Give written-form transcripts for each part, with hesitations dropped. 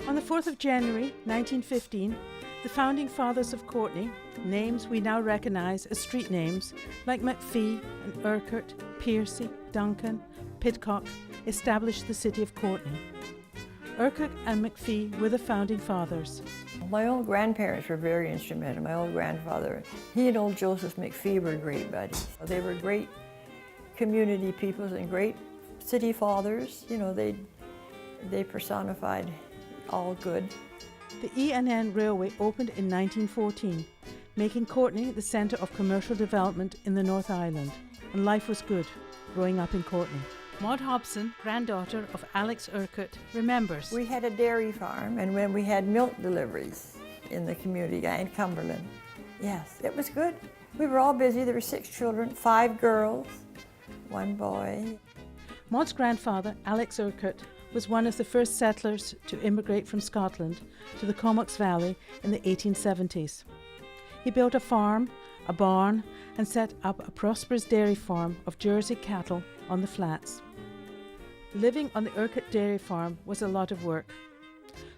On the 4th of January 1915, the founding fathers of Courtenay, names we now recognise as street names like McPhee and Urquhart, Piercy, Duncan, Pidcock, established the city of Courtenay. Urquhart and McPhee were the founding fathers. My old grandparents were very instrumental. My old grandfather, he and old Joseph McPhee were great buddies. They were great community people and great city fathers. You know, they personified all good. The E&N Railway opened in 1914, making Courtenay the centre of commercial development in the North Island, and life was good growing up in Courtenay. Maud Hobson, granddaughter of Alex Urquhart, remembers. We had a dairy farm, and when we had milk deliveries in the community in Cumberland, yes, it was good. We were all busy. There were 6 children, 5 girls, 1 boy. Maud's grandfather, Alex Urquhart, was one of the first settlers to immigrate from Scotland to the Comox Valley in the 1870s. He built a farm, a barn, and set up a prosperous dairy farm of Jersey cattle on the flats. Living on the Urquhart dairy farm was a lot of work.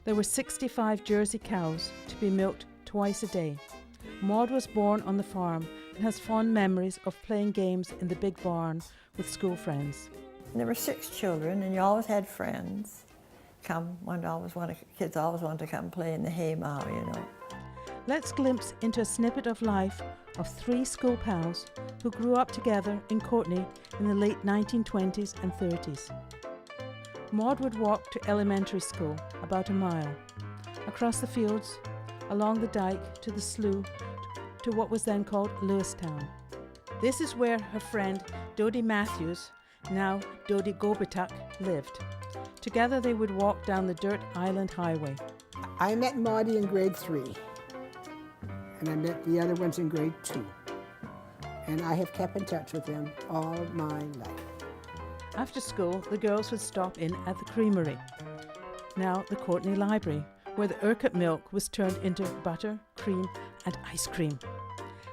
There were 65 Jersey cows to be milked twice a day. Maud was born on the farm and has fond memories of playing games in the big barn with school friends. And there were 6 children, and you always had friends. Kids always wanted to come play in the haymow, you know. Let's glimpse into a snippet of life of 3 school pals who grew up together in Courtenay in the late 1920s and 30s. Maud would walk to elementary school about a mile, across the fields, along the dike to the slough, to what was then called Lewistown. This is where her friend Dodie Matthews, now Dodie Gobertuck, lived. Together they would walk down the dirt island highway. I met Maudie in grade 3, and I met the other ones in grade 2. And I have kept in touch with them all my life. After school, the girls would stop in at the creamery, now the Courtenay Library, where the Urquhart milk was turned into butter, cream and ice cream.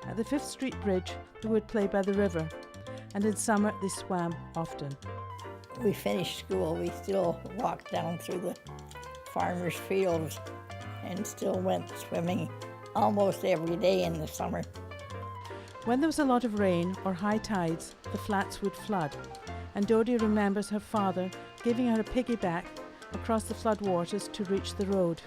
At the 5th Street Bridge, they would play by the river, and in summer they swam often. We finished school, we still walked down through the farmers' fields and still went swimming almost every day in the summer. When there was a lot of rain or high tides, the flats would flood, and Dodie remembers her father giving her a piggyback across the floodwaters to reach the road.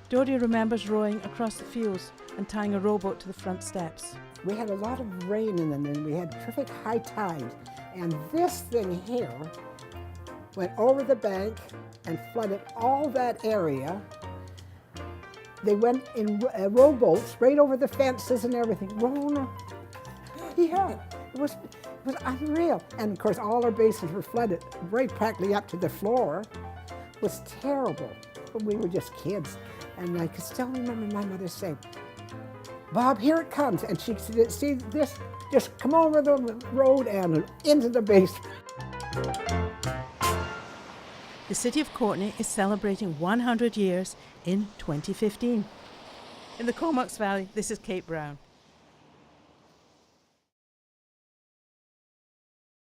Dodie remembers rowing across the fields and tying a rowboat to the front steps. We had a lot of rain in them, and we had perfect high tide. And this thing here went over the bank and flooded all that area. They went in rowboats right over the fences and everything. Yeah, it was unreal. And of course, all our basements were flooded right practically up to the floor. It was terrible, but we were just kids. And I can still remember my mother saying, "Bob, here it comes." And she said, "See this? Just come over the road and into the basement." The city of Courtenay is celebrating 100 years in 2015. In the Comox Valley, this is Kate Brown.